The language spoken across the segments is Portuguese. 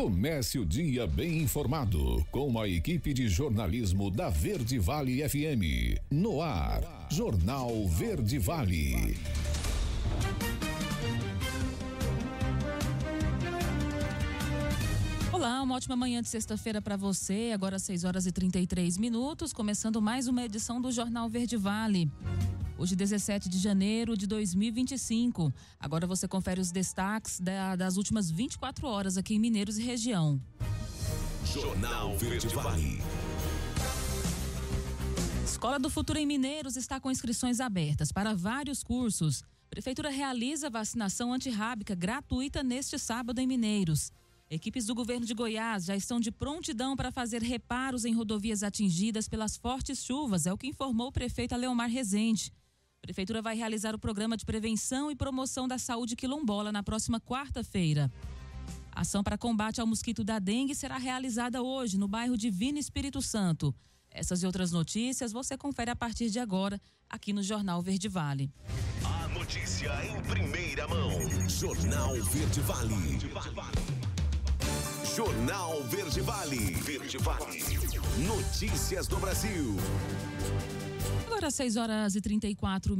Comece o dia bem informado com a equipe de jornalismo da Verde Vale FM. No ar, Jornal Verde Vale. Olá, uma ótima manhã de sexta-feira para você. Agora 6h33, começando mais uma edição do Jornal Verde Vale. Hoje, 17 de janeiro de 2025. Agora você confere os destaques das últimas 24 horas aqui em Mineiros e região. Jornal Verde Vale. Escola do Futuro em Mineiros está com inscrições abertas para vários cursos. Prefeitura realiza vacinação antirrábica gratuita neste sábado em Mineiros. Equipes do governo de Goiás já estão de prontidão para fazer reparos em rodovias atingidas pelas fortes chuvas, é o que informou o prefeito Aleomar Rezende. A Prefeitura vai realizar o programa de prevenção e promoção da saúde quilombola na próxima quarta-feira. A ação para combate ao mosquito da dengue será realizada hoje no bairro Divino Espírito Santo. Essas e outras notícias você confere a partir de agora aqui no Jornal Verde Vale. A notícia em primeira mão. Jornal Verde Vale. Jornal Verde Vale. Verde Vale. Notícias do Brasil. Agora 6h34,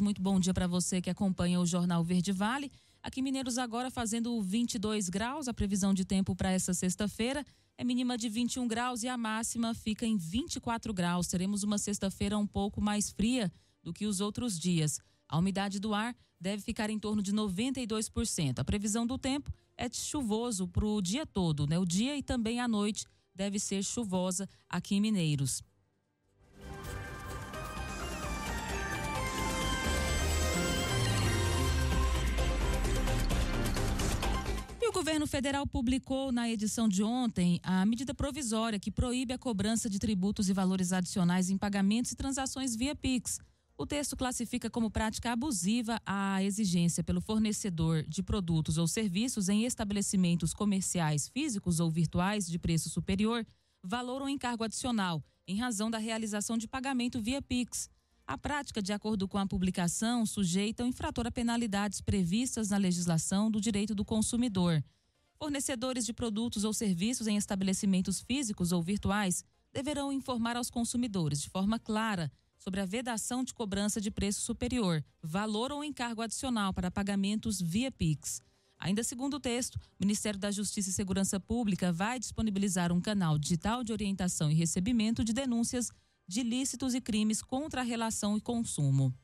muito bom dia para você que acompanha o Jornal Verde Vale. Aqui em Mineiros agora fazendo 22 graus, a previsão de tempo para essa sexta-feira é mínima de 21 graus e a máxima fica em 24 graus. Teremos uma sexta-feira um pouco mais fria do que os outros dias. A umidade do ar deve ficar em torno de 92%. A previsão do tempo é de chuvoso para o dia todo, né? O dia e também a noite deve ser chuvosa aqui em Mineiros. O governo federal publicou na edição de ontem a medida provisória que proíbe a cobrança de tributos e valores adicionais em pagamentos e transações via Pix. O texto classifica como prática abusiva a exigência pelo fornecedor de produtos ou serviços em estabelecimentos comerciais físicos ou virtuais de preço superior, valor ou encargo adicional, em razão da realização de pagamento via Pix. A prática, de acordo com a publicação, sujeita o infrator a penalidades previstas na legislação do direito do consumidor. Fornecedores de produtos ou serviços em estabelecimentos físicos ou virtuais deverão informar aos consumidores de forma clara sobre a vedação de cobrança de preço superior, valor ou encargo adicional para pagamentos via Pix. Ainda segundo o texto, o Ministério da Justiça e Segurança Pública vai disponibilizar um canal digital de orientação e recebimento de denúncias de ilícitos e crimes contra a relação e consumo.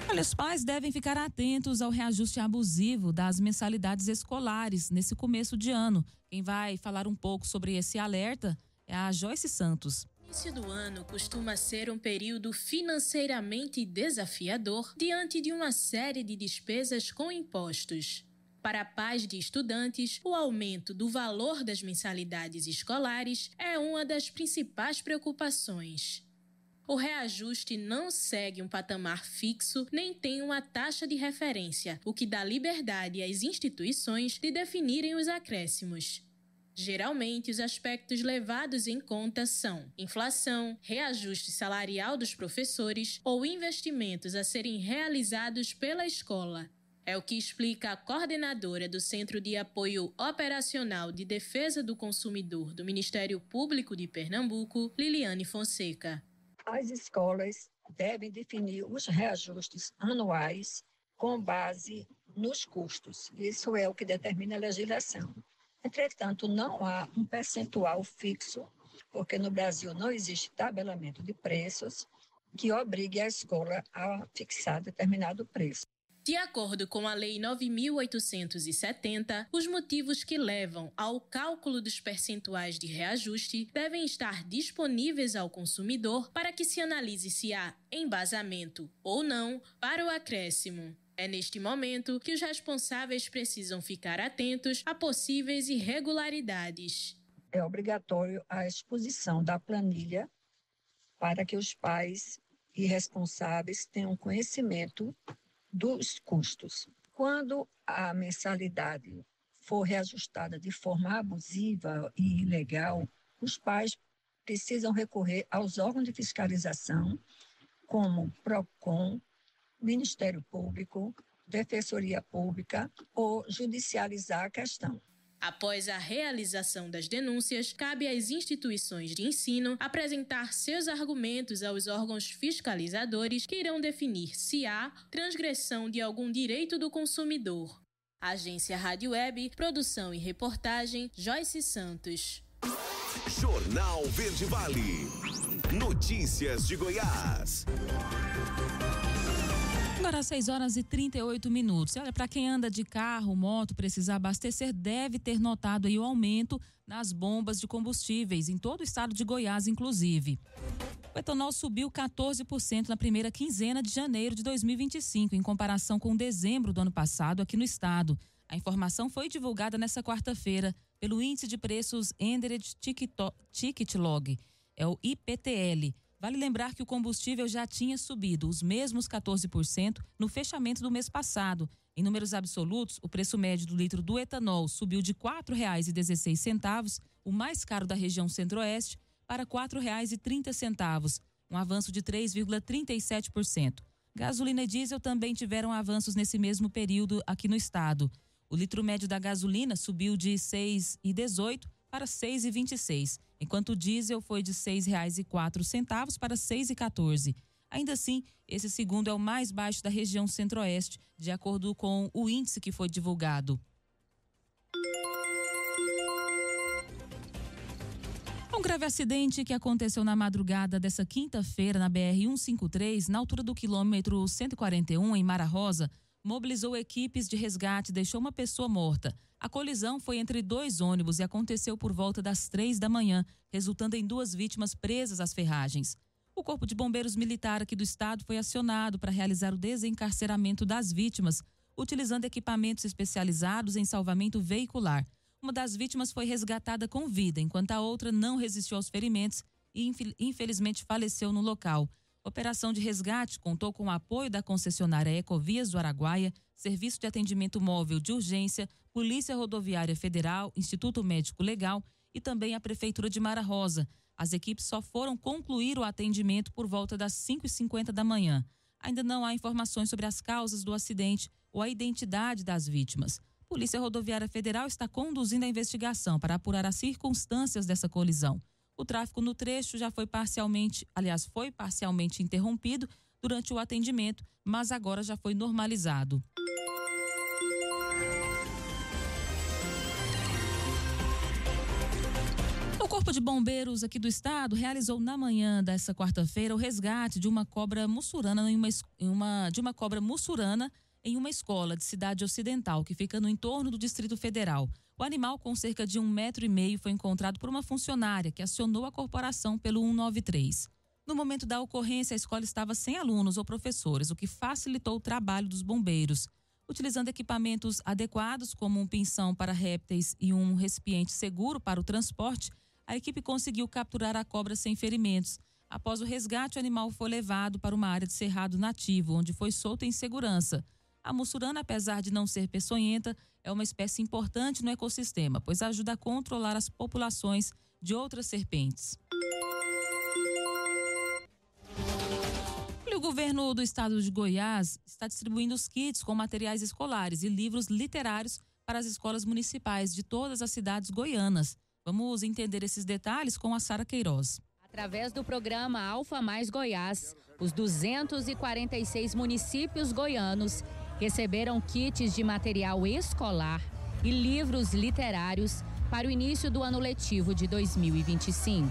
Olha, os pais devem ficar atentos ao reajuste abusivo das mensalidades escolares nesse começo de ano. Quem vai falar um pouco sobre esse alerta é a Joyce Santos. O início do ano costuma ser um período financeiramente desafiador diante de uma série de despesas com impostos. Para pais de estudantes, o aumento do valor das mensalidades escolares é uma das principais preocupações. O reajuste não segue um patamar fixo nem tem uma taxa de referência, o que dá liberdade às instituições de definirem os acréscimos. Geralmente, os aspectos levados em conta são inflação, reajuste salarial dos professores ou investimentos a serem realizados pela escola. É o que explica a coordenadora do Centro de Apoio Operacional de Defesa do Consumidor do Ministério Público de Pernambuco, Liliane Fonseca. As escolas devem definir os reajustes anuais com base nos custos. Isso é o que determina a legislação. Entretanto, não há um percentual fixo, porque no Brasil não existe tabelamento de preços que obrigue a escola a fixar determinado preço. De acordo com a Lei 9.870, os motivos que levam ao cálculo dos percentuais de reajuste devem estar disponíveis ao consumidor para que se analise se há embasamento ou não para o acréscimo. É neste momento que os responsáveis precisam ficar atentos a possíveis irregularidades. É obrigatório a exposição da planilha para que os pais e responsáveis tenham conhecimento dos custos. Quando a mensalidade for reajustada de forma abusiva e ilegal, os pais precisam recorrer aos órgãos de fiscalização, como PROCON, Ministério Público, Defensoria Pública ou judicializar a questão. Após a realização das denúncias, cabe às instituições de ensino apresentar seus argumentos aos órgãos fiscalizadores que irão definir se há transgressão de algum direito do consumidor. Agência Rádio Web, produção e reportagem, Joyce Santos. Jornal Verde Vale. Notícias de Goiás. Agora, 6h38. Olha, para quem anda de carro, moto, precisar abastecer, deve ter notado aí o aumento nas bombas de combustíveis, em todo o estado de Goiás, inclusive. O etanol subiu 14% na primeira quinzena de janeiro de 2025, em comparação com dezembro do ano passado aqui no estado. A informação foi divulgada nesta quarta-feira pelo Índice de Preços Endered Ticket Log, é o IPTL. Vale lembrar que o combustível já tinha subido os mesmos 14% no fechamento do mês passado. Em números absolutos, o preço médio do litro do etanol subiu de R$ 4,16, o mais caro da região centro-oeste, para R$ 4,30, um avanço de 3,37%. Gasolina e diesel também tiveram avanços nesse mesmo período aqui no estado. O litro médio da gasolina subiu de R$ 6,18 para R$ 6,26, enquanto o diesel foi de R$ 6,04 para R$ 6,14. Ainda assim, esse segundo é o mais baixo da região centro-oeste, de acordo com o índice que foi divulgado. Um grave acidente que aconteceu na madrugada dessa quinta-feira na BR-153, na altura do quilômetro 141, em Mara Rosa, mobilizou equipes de resgate e deixou uma pessoa morta. A colisão foi entre dois ônibus e aconteceu por volta das 3h, resultando em 2 vítimas presas às ferragens. O Corpo de Bombeiros Militar aqui do estado foi acionado para realizar o desencarceramento das vítimas, utilizando equipamentos especializados em salvamento veicular. Uma das vítimas foi resgatada com vida, enquanto a outra não resistiu aos ferimentos e infelizmente faleceu no local. A operação de resgate contou com o apoio da concessionária Ecovias do Araguaia, Serviço de Atendimento Móvel de Urgência, Polícia Rodoviária Federal, Instituto Médico Legal e também a Prefeitura de Mara Rosa. As equipes só foram concluir o atendimento por volta das 5h50 da manhã. Ainda não há informações sobre as causas do acidente ou a identidade das vítimas. A Polícia Rodoviária Federal está conduzindo a investigação para apurar as circunstâncias dessa colisão. O tráfego no trecho já foi parcialmente interrompido durante o atendimento, mas agora já foi normalizado. O Corpo de Bombeiros aqui do estado realizou na manhã dessa quarta-feira o resgate de uma cobra mussurana em uma escola de Cidade Ocidental, que fica no entorno do Distrito Federal. O animal, com cerca de 1,5 m, foi encontrado por uma funcionária que acionou a corporação pelo 193. No momento da ocorrência, a escola estava sem alunos ou professores, o que facilitou o trabalho dos bombeiros. Utilizando equipamentos adequados, como um pinção para répteis e um recipiente seguro para o transporte, a equipe conseguiu capturar a cobra sem ferimentos. Após o resgate, o animal foi levado para uma área de cerrado nativo, onde foi solto em segurança. A mussurana, apesar de não ser peçonhenta, é uma espécie importante no ecossistema, pois ajuda a controlar as populações de outras serpentes. O governo do estado de Goiás está distribuindo os kits com materiais escolares e livros literários para as escolas municipais de todas as cidades goianas. Vamos entender esses detalhes com a Sara Queiroz. Através do programa Alfa Mais Goiás, os 246 municípios goianos receberam kits de material escolar e livros literários para o início do ano letivo de 2025.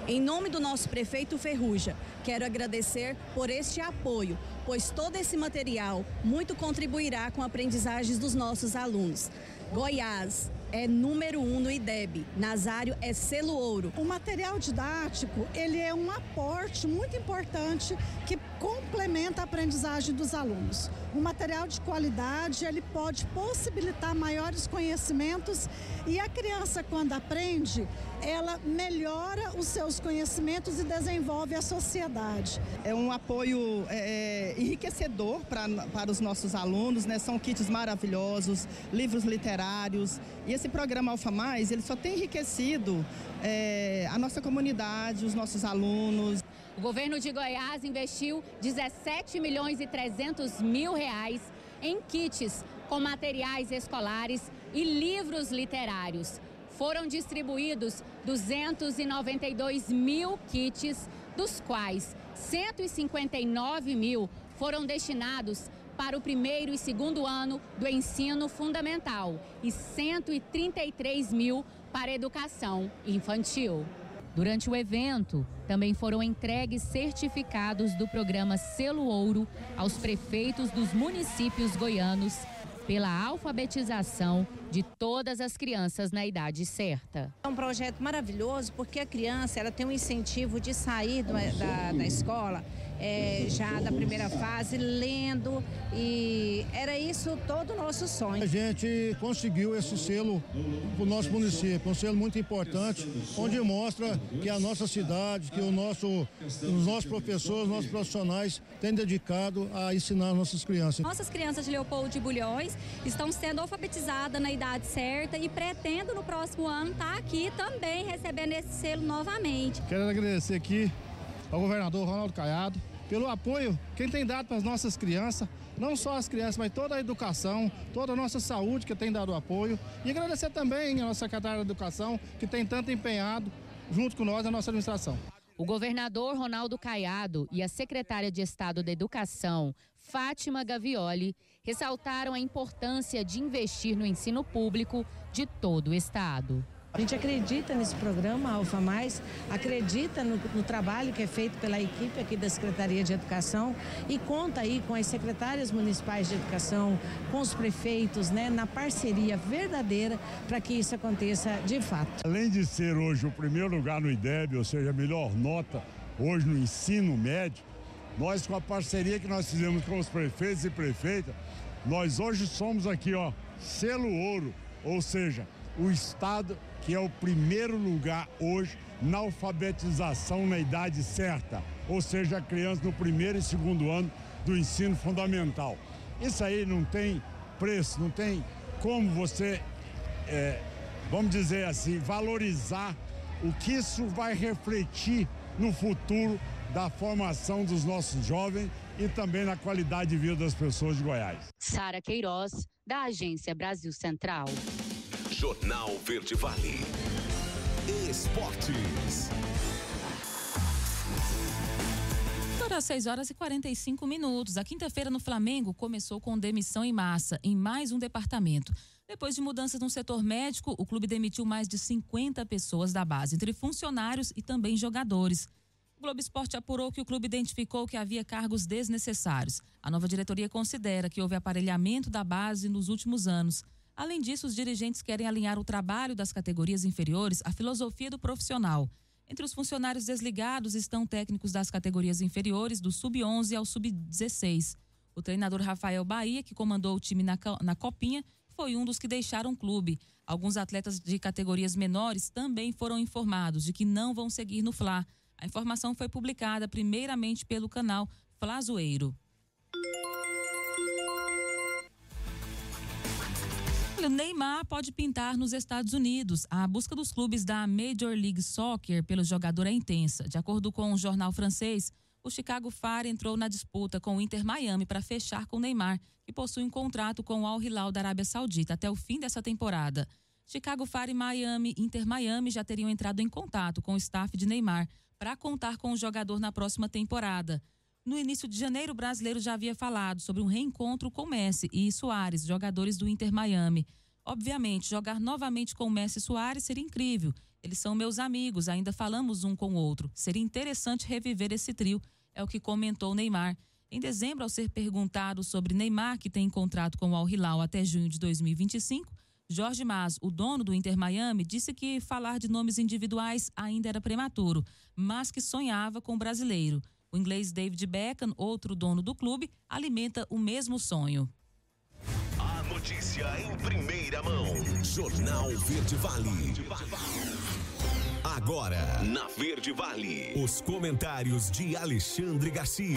Em nome do nosso prefeito Ferrugem, quero agradecer por este apoio, pois todo esse material muito contribuirá com a aprendizagem dos nossos alunos. Goiás é número 1 no IDEB, Nazário é selo ouro. O material didático, ele é um aporte muito importante que complementa a aprendizagem dos alunos. O material de qualidade, ele pode possibilitar maiores conhecimentos e a criança, quando aprende, ela melhora os seus conhecimentos e desenvolve a sociedade. É um apoio enriquecedor para os nossos alunos, né? São kits maravilhosos, livros literários, e esse programa Alfa Mais, ele só tem enriquecido a nossa comunidade, os nossos alunos. O governo de Goiás investiu 17 milhões e 300 mil reais em kits com materiais escolares e livros literários. Foram distribuídos 292 mil kits, dos quais 159 mil foram destinados para o primeiro e segundo ano do ensino fundamental e 133 mil para a educação infantil. Durante o evento, também foram entregues certificados do programa Selo Ouro aos prefeitos dos municípios goianos pela alfabetização de todas as crianças na idade certa. É um projeto maravilhoso porque a criança ela tem um incentivo de sair da escola já da primeira fase, lendo, e era isso todo o nosso sonho. A gente conseguiu esse selo para o nosso município, um selo muito importante, onde mostra que a nossa cidade, que os nossos professores, nossos profissionais têm dedicado a ensinar nossas crianças. Nossas crianças de Leopoldo de Bulhões estão sendo alfabetizadas na idade certa e pretendo no próximo ano estar aqui também recebendo esse selo novamente. Quero agradecer aqui ao governador Ronaldo Caiado pelo apoio que ele tem dado para as nossas crianças, não só as crianças, mas toda a educação, toda a nossa saúde que tem dado apoio, e agradecer também a nossa secretária de Educação que tem tanto empenhado junto com nós, a nossa administração. O governador Ronaldo Caiado e a secretária de Estado da Educação, Fátima Gavioli, ressaltaram a importância de investir no ensino público de todo o estado. A gente acredita nesse programa Alfa Mais, acredita no trabalho que é feito pela equipe aqui da Secretaria de Educação e conta aí com as secretárias municipais de educação, com os prefeitos, né, na parceria verdadeira para que isso aconteça de fato. Além de ser hoje o primeiro lugar no IDEB, ou seja, a melhor nota hoje no ensino médio, nós com a parceria que nós fizemos com os prefeitos e prefeitas, nós hoje somos aqui, selo ouro, ou seja, o estado que é o primeiro lugar hoje na alfabetização na idade certa, ou seja, a criança no primeiro e segundo ano do ensino fundamental. Isso aí não tem preço, não tem como você, vamos dizer assim, valorizar o que isso vai refletir no futuro da formação dos nossos jovens e também na qualidade de vida das pessoas de Goiás. Sara Queiroz, da Agência Brasil Central. Jornal Verde Vale. Esportes. Agora 6h45. A quinta-feira no Flamengo começou com demissão em massa em mais um departamento. Depois de mudanças no setor médico, o clube demitiu mais de 50 pessoas da base, entre funcionários e também jogadores. O Globo Esporte apurou que o clube identificou que havia cargos desnecessários. A nova diretoria considera que houve aparelhamento da base nos últimos anos. Além disso, os dirigentes querem alinhar o trabalho das categorias inferiores à filosofia do profissional. Entre os funcionários desligados estão técnicos das categorias inferiores, do sub-11 ao sub-16. O treinador Rafael Bahia, que comandou o time na Copinha, foi um dos que deixaram o clube. Alguns atletas de categorias menores também foram informados de que não vão seguir no Fla. A informação foi publicada primeiramente pelo canal Flazoeiro. O Neymar pode pintar nos Estados Unidos. A busca dos clubes da Major League Soccer pelo jogador é intensa. De acordo com o jornal francês, o Chicago Fire entrou na disputa com o Inter Miami para fechar com o Neymar, que possui um contrato com o Al Hilal da Arábia Saudita até o fim dessa temporada. Chicago Fire e Inter Miami já teriam entrado em contato com o staff de Neymar para contar com o jogador na próxima temporada. No início de janeiro, o brasileiro já havia falado sobre um reencontro com Messi e Suárez, jogadores do Inter Miami. Obviamente, jogar novamente com Messi e Suárez seria incrível. Eles são meus amigos, ainda falamos um com o outro. Seria interessante reviver esse trio, é o que comentou Neymar. Em dezembro, ao ser perguntado sobre Neymar, que tem contrato com o Al Hilal até junho de 2025, Jorge Mas, o dono do Inter Miami, disse que falar de nomes individuais ainda era prematuro, mas que sonhava com o brasileiro. O inglês David Beckham, outro dono do clube, alimenta o mesmo sonho. A notícia em primeira mão. Jornal Verde Vale. Agora, na Verde Vale, os comentários de Alexandre Garcia.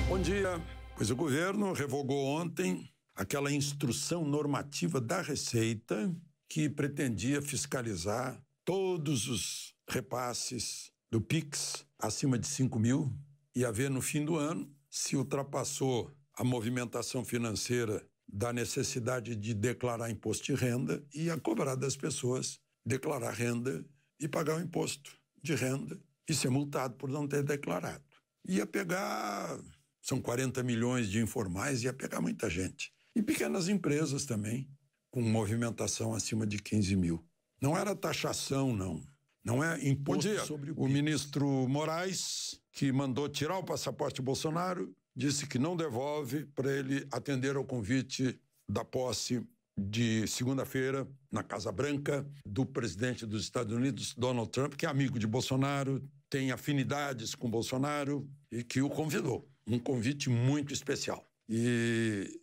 Bom dia. Pois o governo revogou ontem aquela instrução normativa da Receita que pretendia fiscalizar todos os repasses do PIX acima de 5 mil e a ver no fim do ano se ultrapassou a movimentação financeira da necessidade de declarar imposto de renda e a cobrar das pessoas declarar renda e pagar o imposto de renda e ser multado por não ter declarado. Ia pegar, são 40 milhões de informais, ia pegar muita gente. E pequenas empresas também, com movimentação acima de 15 mil. Não era taxação, não. Não é imposto sobre o ministro Moraes, que mandou tirar o passaporte Bolsonaro, disse que não devolve para ele atender ao convite da posse de segunda-feira na Casa Branca do presidente dos Estados Unidos, Donald Trump, que é amigo de Bolsonaro, tem afinidades com Bolsonaro e que o convidou. Um convite muito especial. E,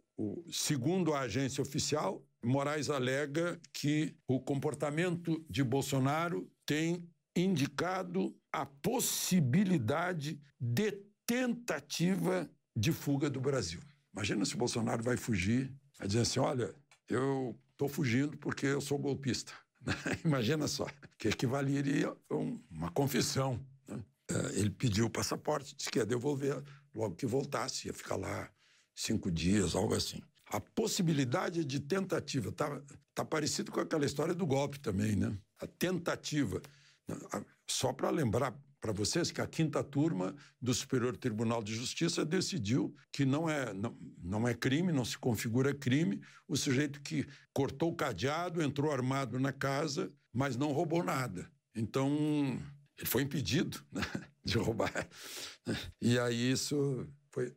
segundo a agência oficial, Moraes alega que o comportamento de Bolsonaro tem indicado a possibilidade de tentativa de fuga do Brasil. Imagina se Bolsonaro vai fugir, vai dizer assim, olha, eu estou fugindo porque eu sou golpista. Imagina só, que equivaleria a uma confissão. Né? Ele pediu o passaporte, disse que ia devolver logo que voltasse, ia ficar lá 5 dias, algo assim. A possibilidade de tentativa, tá parecido com aquela história do golpe também, né? A tentativa. Só para lembrar para vocês que a 5ª turma do Superior Tribunal de Justiça decidiu que não é crime, não se configura crime, o sujeito que cortou o cadeado, entrou armado na casa, mas não roubou nada. Então, ele foi impedido, né, de roubar. E aí isso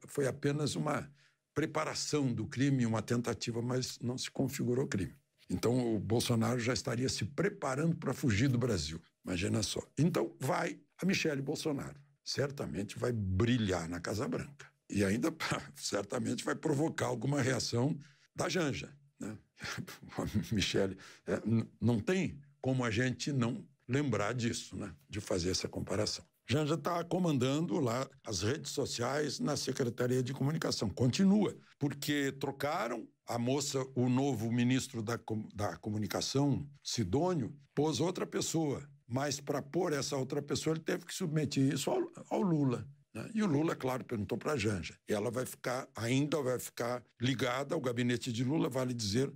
foi apenas uma preparação do crime, uma tentativa, mas não se configurou crime. Então, o Bolsonaro já estaria se preparando para fugir do Brasil. Imagina só. Então, vai a Michele Bolsonaro. Certamente vai brilhar na Casa Branca. E ainda, certamente, vai provocar alguma reação da Janja. Né? A Michele, não tem como a gente não lembrar disso, né? De fazer essa comparação. Janja está comandando lá as redes sociais na Secretaria de Comunicação. Continua, porque trocaram a moça, o novo ministro da Comunicação, Sidônio, pôs outra pessoa. Mas para pôr essa outra pessoa, ele teve que submeter isso ao Lula. Né? E o Lula, claro, perguntou para a Janja. E ela ainda vai ficar ligada ao gabinete de Lula, vale dizer,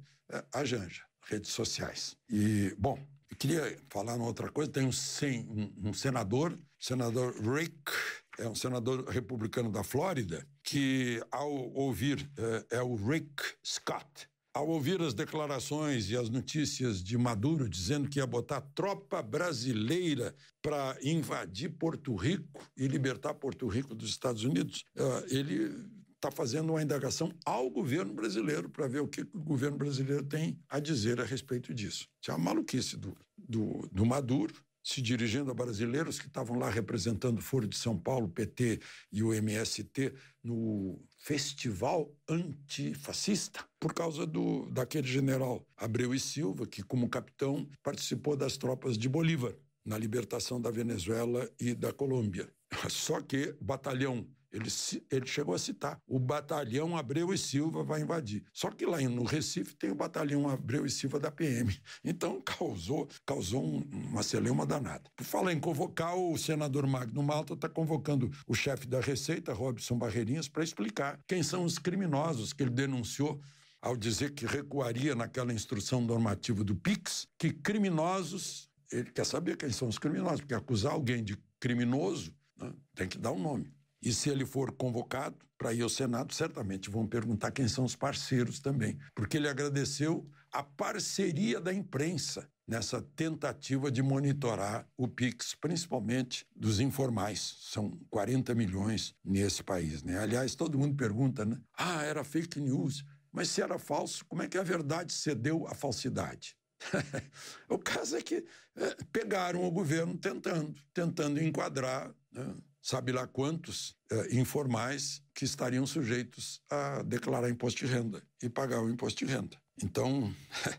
a Janja, redes sociais. E, bom, eu queria falar uma outra coisa. Tem um senador Rick, é um senador republicano da Flórida, que ao ouvir, é o Rick Scott, ao ouvir as declarações e as notícias de Maduro dizendo que ia botar tropa brasileira para invadir Porto Rico e libertar Porto Rico dos Estados Unidos, ele está fazendo uma indagação ao governo brasileiro para ver o que o governo brasileiro tem a dizer a respeito disso. Isso é uma maluquice do Maduro, se dirigindo a brasileiros que estavam lá representando o Foro de São Paulo, o PT e o MST, no festival antifascista, por causa daquele general Abreu e Silva, que como capitão participou das tropas de Bolívar, na libertação da Venezuela e da Colômbia. Só que o batalhão, ele chegou a citar, o batalhão Abreu e Silva vai invadir. Só que lá no Recife tem o batalhão Abreu e Silva da PM. Então causou uma celeuma danada. Por falar em convocar, o senador Magno Malta está convocando o chefe da Receita, Robson Barreirinhas, para explicar quem são os criminosos que ele denunciou ao dizer que recuaria naquela instrução normativa do PIX, que criminosos, ele quer saber quem são os criminosos, porque acusar alguém de criminoso, né, tem que dar um nome. E se ele for convocado para ir ao Senado, certamente vão perguntar quem são os parceiros também, porque ele agradeceu a parceria da imprensa nessa tentativa de monitorar o PIX, principalmente dos informais. São 40 milhões nesse país, né? Aliás, todo mundo pergunta, né? Era fake news. Mas se era falso, como é que a verdade cedeu à falsidade? O caso é que pegaram o governo tentando enquadrar, né, sabe lá quantos informais que estariam sujeitos a declarar imposto de renda e pagar o imposto de renda. Então,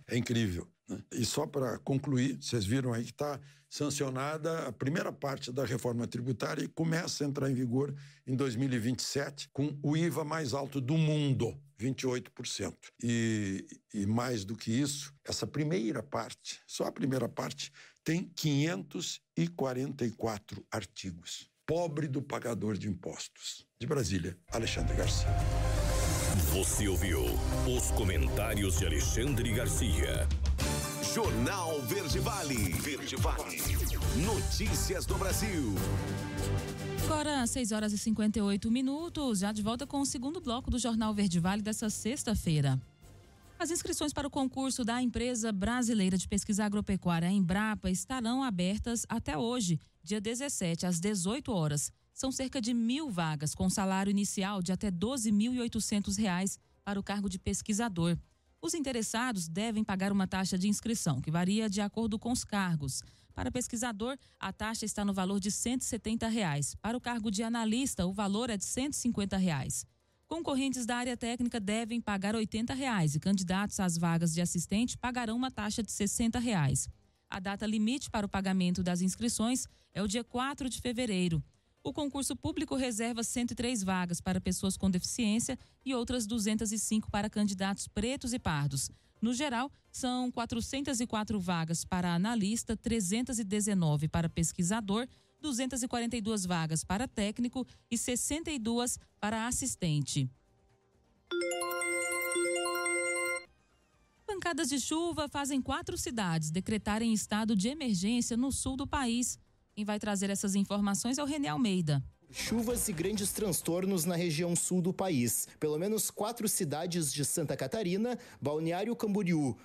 é incrível. né? E só para concluir, vocês viram aí que está sancionada a primeira parte da reforma tributária e começa a entrar em vigor em 2027 com o IVA mais alto do mundo, 28%. E mais do que isso, essa primeira parte, só a primeira parte, tem 544 artigos. Pobre do pagador de impostos. De Brasília, Alexandre Garcia. Você ouviu os comentários de Alexandre Garcia. Jornal Verde Vale. Verde Vale. Notícias do Brasil. Agora, 6h58, já de volta com o segundo bloco do Jornal Verde Vale dessa sexta-feira. As inscrições para o concurso da Empresa Brasileira de Pesquisa Agropecuária, Embrapa, estarão abertas até hoje, dia 17, às 18 horas. São cerca de 1.000 vagas, com salário inicial de até R$ 12.800 para o cargo de pesquisador. Os interessados devem pagar uma taxa de inscrição, que varia de acordo com os cargos. Para pesquisador, a taxa está no valor de R$ 170. Para o cargo de analista, o valor é de R$ 150. Concorrentes da área técnica devem pagar R$ 80 e candidatos às vagas de assistente pagarão uma taxa de R$ 60. A data limite para o pagamento das inscrições é o dia 4 de fevereiro. O concurso público reserva 103 vagas para pessoas com deficiência e outras 205 para candidatos pretos e pardos. No geral, são 404 vagas para analista, 319 para pesquisador, 242 vagas para técnico e 62 para assistente. Pancadas de chuva fazem 4 cidades decretarem estado de emergência no sul do país. Quem vai trazer essas informações é o René Almeida. Chuvas e grandes transtornos na região sul do país. Pelo menos 4 cidades de Santa Catarina, Balneário Camboriú,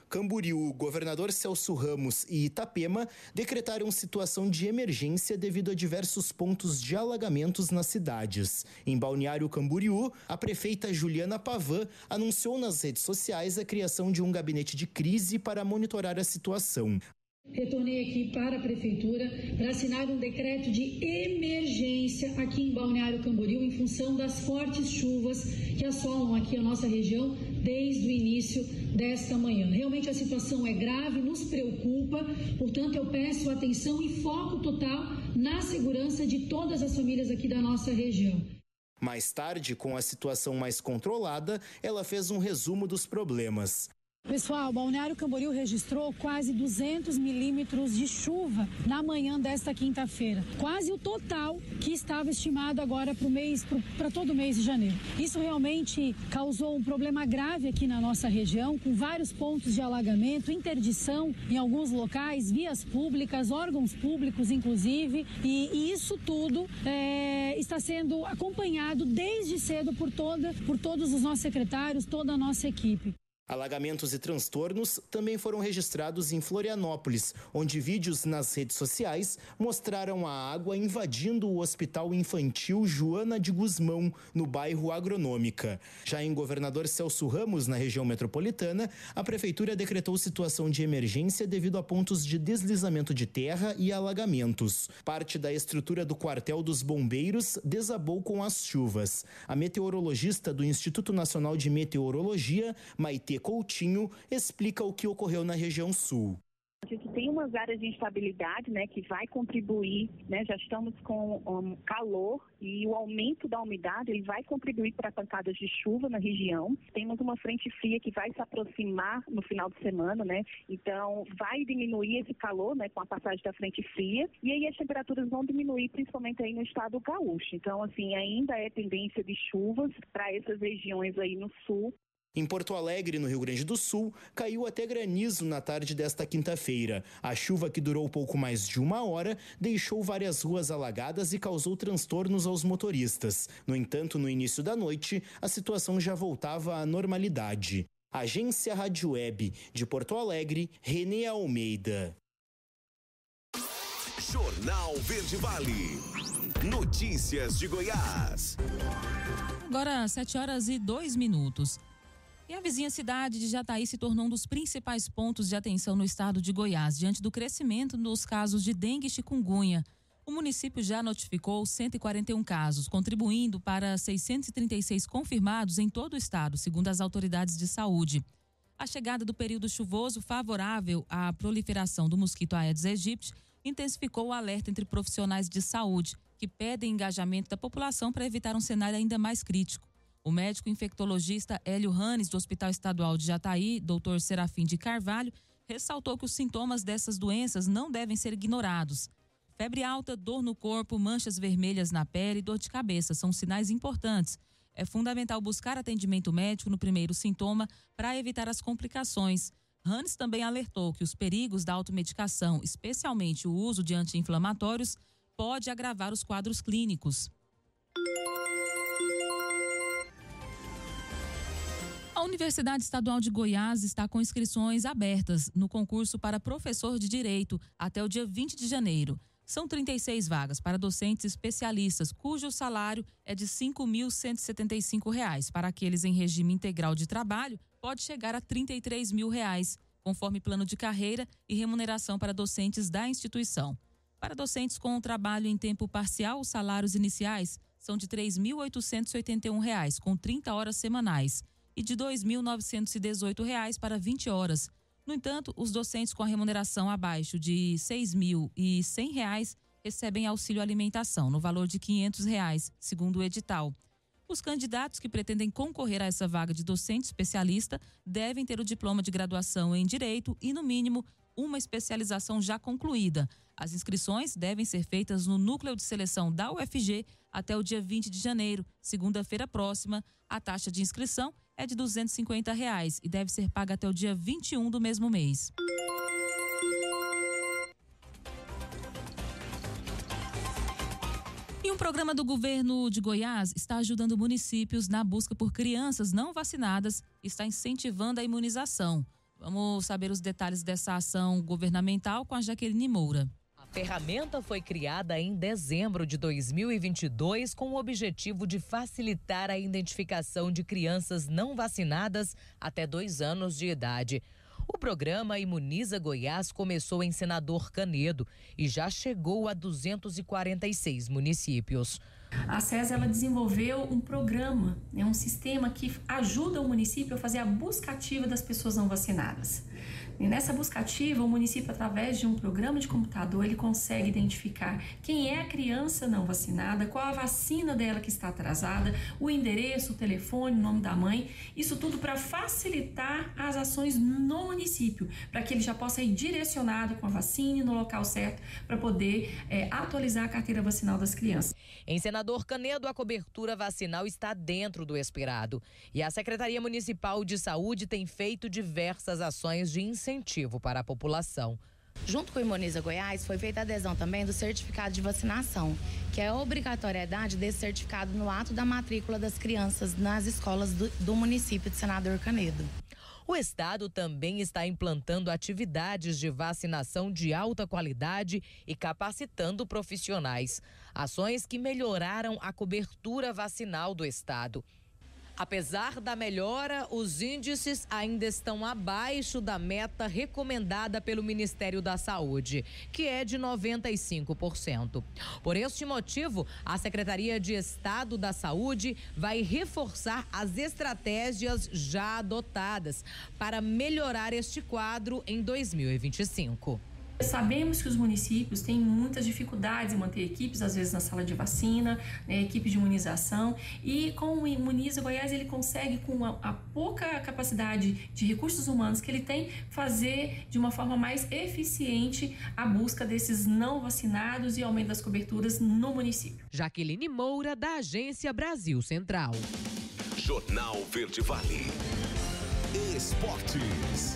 Governador Celso Ramos e Itapema decretaram situação de emergência devido a diversos pontos de alagamentos nas cidades. Em Balneário Camboriú, a prefeita Juliana Pavan anunciou nas redes sociais a criação de um gabinete de crise para monitorar a situação. Retornei aqui para a Prefeitura para assinar um decreto de emergência aqui em Balneário Camboriú em função das fortes chuvas que assolam aqui a nossa região desde o início desta manhã. Realmente a situação é grave, nos preocupa, portanto eu peço atenção e foco total na segurança de todas as famílias aqui da nossa região. Mais tarde, com a situação mais controlada, ela fez um resumo dos problemas. Pessoal, Balneário Camboriú registrou quase 200 milímetros de chuva na manhã desta quinta-feira. Quase o total que estava estimado agora para todo o mês de janeiro. Isso realmente causou um problema grave aqui na nossa região, com vários pontos de alagamento, interdição em alguns locais, vias públicas, órgãos públicos inclusive, e isso tudo está sendo acompanhado desde cedo por todos os nossos secretários, toda a nossa equipe. Alagamentos e transtornos também foram registrados em Florianópolis, onde vídeos nas redes sociais mostraram a água invadindo o Hospital Infantil Joana de Guzmão, no bairro Agronômica. Já em Governador Celso Ramos, na região metropolitana, a Prefeitura decretou situação de emergência devido a pontos de deslizamento de terra e alagamentos. Parte da estrutura do quartel dos bombeiros desabou com as chuvas. A meteorologista do Instituto Nacional de Meteorologia, Maite Coutinho, explica o que ocorreu na região sul. A gente tem umas áreas de instabilidade, né, que vai contribuir, né, já estamos com calor e o aumento da umidade, ele vai contribuir para pancadas de chuva na região. Temos uma frente fria que vai se aproximar no final de semana, né, então vai diminuir esse calor, né, com a passagem da frente fria, e aí as temperaturas vão diminuir, principalmente aí no estado gaúcho. Então, assim, ainda é tendência de chuvas para essas regiões aí no sul. Em Porto Alegre, no Rio Grande do Sul, caiu até granizo na tarde desta quinta-feira. A chuva, que durou pouco mais de 1 hora, deixou várias ruas alagadas e causou transtornos aos motoristas. No entanto, no início da noite, a situação já voltava à normalidade. Agência Rádio Web, de Porto Alegre, René Almeida. Jornal Verde Vale. Notícias de Goiás. Agora, 7h02. E a vizinha cidade de Jataí se tornou um dos principais pontos de atenção no estado de Goiás, diante do crescimento dos casos de dengue e chikungunya. O município já notificou 141 casos, contribuindo para 636 confirmados em todo o estado, segundo as autoridades de saúde. A chegada do período chuvoso favorável à proliferação do mosquito Aedes aegypti intensificou o alerta entre profissionais de saúde, que pedem engajamento da população para evitar um cenário ainda mais crítico. O médico infectologista Hélio Ranes, do Hospital Estadual de Jataí, Dr. Serafim de Carvalho, ressaltou que os sintomas dessas doenças não devem ser ignorados. Febre alta, dor no corpo, manchas vermelhas na pele e dor de cabeça são sinais importantes. É fundamental buscar atendimento médico no primeiro sintoma para evitar as complicações. Ranes também alertou que os perigos da automedicação, especialmente o uso de anti-inflamatórios, pode agravar os quadros clínicos. A Universidade Estadual de Goiás está com inscrições abertas no concurso para professor de Direito até o dia 20 de janeiro. São 36 vagas para docentes especialistas, cujo salário é de R$ 5.175. Para aqueles em regime integral de trabalho, pode chegar a R$ 33.000, conforme plano de carreira e remuneração para docentes da instituição. Para docentes com trabalho em tempo parcial, os salários iniciais são de R$ 3.881, com 30 horas semanais, e de R$ 2.918 para 20 horas. No entanto, os docentes com a remuneração abaixo de R$ 6.100 recebem auxílio alimentação, no valor de R$ 500, segundo o edital. Os candidatos que pretendem concorrer a essa vaga de docente especialista devem ter o diploma de graduação em Direito e, no mínimo, uma especialização já concluída. As inscrições devem ser feitas no núcleo de seleção da UFG até o dia 20 de janeiro, segunda-feira próxima. A taxa de inscrição é de R$ 250 e deve ser paga até o dia 21 do mesmo mês. E um programa do governo de Goiás está ajudando municípios na busca por crianças não vacinadas e está incentivando a imunização. Vamos saber os detalhes dessa ação governamental com a Jaqueline Moura. A ferramenta foi criada em dezembro de 2022 com o objetivo de facilitar a identificação de crianças não vacinadas até 2 anos de idade. O programa Imuniza Goiás começou em Senador Canedo e já chegou a 246 municípios. A SES ela desenvolveu um programa, um sistema que ajuda o município a fazer a busca ativa das pessoas não vacinadas. E nessa busca ativa, o município, através de um programa de computador, ele consegue identificar quem é a criança não vacinada, qual a vacina dela que está atrasada, o endereço, o telefone, o nome da mãe, isso tudo para facilitar as ações no município, para que ele já possa ir direcionado com a vacina e no local certo para poder atualizar a carteira vacinal das crianças. Em Senador Canedo, a cobertura vacinal está dentro do esperado e a Secretaria Municipal de Saúde tem feito diversas ações de incentivo para a população. Junto com o Imuniza Goiás, foi feita a adesão também do certificado de vacinação, que é a obrigatoriedade desse certificado no ato da matrícula das crianças nas escolas do município de Senador Canedo. O estado também está implantando atividades de vacinação de alta qualidade e capacitando profissionais. Ações que melhoraram a cobertura vacinal do estado. Apesar da melhora, os índices ainda estão abaixo da meta recomendada pelo Ministério da Saúde, que é de 95%. Por este motivo, a Secretaria de Estado da Saúde vai reforçar as estratégias já adotadas para melhorar este quadro em 2025. Sabemos que os municípios têm muitas dificuldades em manter equipes, às vezes na sala de vacina, equipe de imunização, e com o Imuniza Goiás ele consegue, com a pouca capacidade de recursos humanos que ele tem, fazer de uma forma mais eficiente a busca desses não vacinados e aumento das coberturas no município. Jaqueline Moura, da Agência Brasil Central. Jornal Verde Vale. Esportes.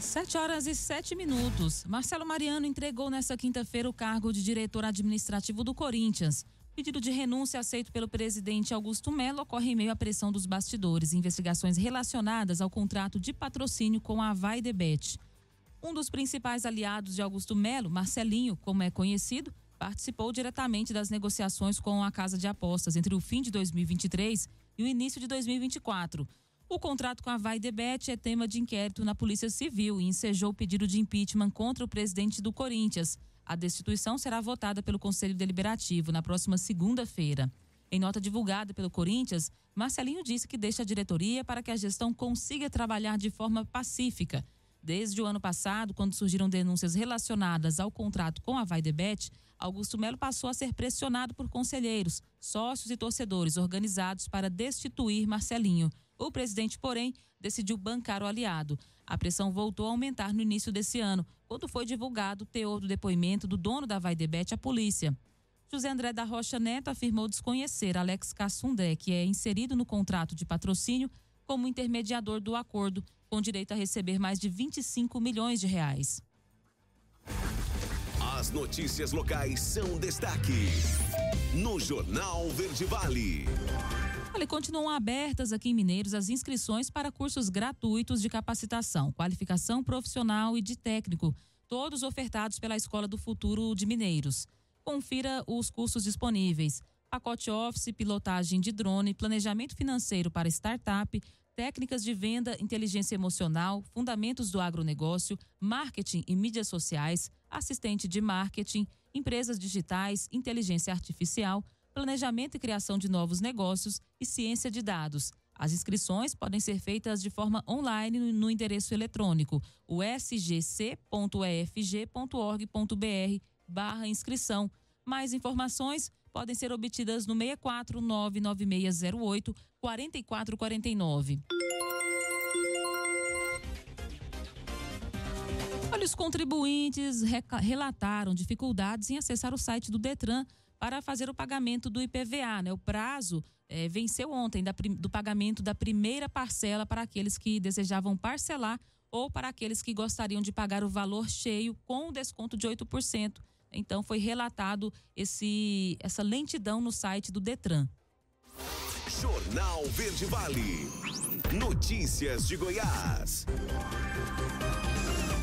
7h07. Marcelo Mariano entregou nesta quinta-feira o cargo de diretor administrativo do Corinthians. O pedido de renúncia aceito pelo presidente Augusto Melo ocorre em meio à pressão dos bastidores e investigações relacionadas ao contrato de patrocínio com a Vai de Bet. Um dos principais aliados de Augusto Melo, Marcelinho, como é conhecido, participou diretamente das negociações com a Casa de Apostas entre o fim de 2023 e o início de 2024. O contrato com a Vai de Bet é tema de inquérito na Polícia Civil e ensejou o pedido de impeachment contra o presidente do Corinthians. A destituição será votada pelo Conselho Deliberativo na próxima segunda-feira. Em nota divulgada pelo Corinthians, Marcelinho disse que deixa a diretoria para que a gestão consiga trabalhar de forma pacífica. Desde o ano passado, quando surgiram denúncias relacionadas ao contrato com a Vai de Bet, Augusto Melo passou a ser pressionado por conselheiros, sócios e torcedores organizados para destituir Marcelinho. O presidente, porém, decidiu bancar o aliado. A pressão voltou a aumentar no início desse ano, quando foi divulgado o teor do depoimento do dono da Vai de Bet à polícia. José André da Rocha Neto afirmou desconhecer Alex Cassundé, que é inserido no contrato de patrocínio como intermediador do acordo, com direito a receber mais de 25 milhões de reais. As notícias locais são destaque no Jornal Verde Vale. Olha, continuam abertas aqui em Mineiros as inscrições para cursos gratuitos de capacitação, qualificação profissional e de técnico, todos ofertados pela Escola do Futuro de Mineiros. Confira os cursos disponíveis: pacote Office, pilotagem de drone, planejamento financeiro para startup, técnicas de venda, inteligência emocional, fundamentos do agronegócio, marketing e mídias sociais, assistente de marketing, empresas digitais, inteligência artificial, planejamento e criação de novos negócios e ciência de dados. As inscrições podem ser feitas de forma online no endereço eletrônico usgc.efg.org.br/inscrição. Mais informações podem ser obtidas no 6499608-4449. Olha, os contribuintes relataram dificuldades em acessar o site do Detran para fazer o pagamento do IPVA, né? O prazo venceu ontem do pagamento da primeira parcela para aqueles que desejavam parcelar ou para aqueles que gostariam de pagar o valor cheio com desconto de 8%. Então foi relatado essa lentidão no site do Detran. Jornal Verde Vale. Notícias de Goiás.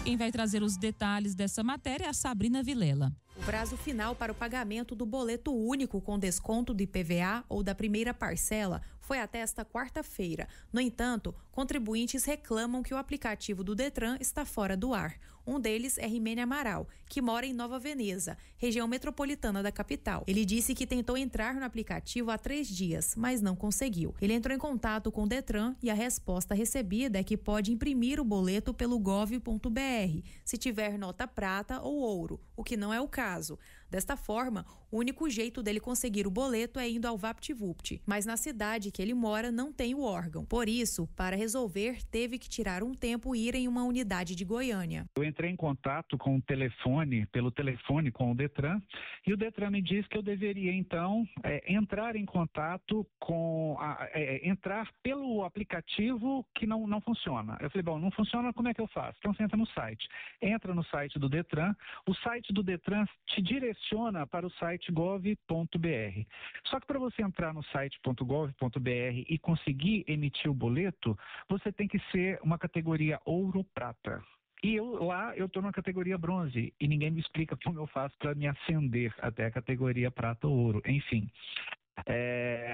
Quem vai trazer os detalhes dessa matéria é a Sabrina Vilela. O prazo final para o pagamento do boleto único com desconto do IPVA ou da primeira parcela foi até esta quarta-feira. No entanto, contribuintes reclamam que o aplicativo do Detran está fora do ar. Um deles é Rimene Amaral, que mora em Nova Veneza, região metropolitana da capital. Ele disse que tentou entrar no aplicativo há 3 dias, mas não conseguiu. Ele entrou em contato com o Detran e a resposta recebida é que pode imprimir o boleto pelo gov.br, se tiver nota prata ou ouro, o que não é o caso. Desta forma, o único jeito dele conseguir o boleto é indo ao VaptVupt, mas na cidade que ele mora não tem o órgão. Por isso, para resolver, teve que tirar um tempo e ir em uma unidade de Goiânia. Eu entrei em contato com pelo telefone com o Detran, e o Detran me disse que eu deveria então entrar em contato entrar pelo aplicativo que não funciona. Eu falei, bom, não funciona, como é que eu faço? Então você entra no site. Entra no site do Detran, o site do Detran te direciona para o site gov.br. Só que para você entrar no site .gov.br e conseguir emitir o boleto, você tem que ser uma categoria ouro ou prata. E eu estou na categoria bronze e ninguém me explica como eu faço para me ascender até a categoria prata ou ouro. Enfim,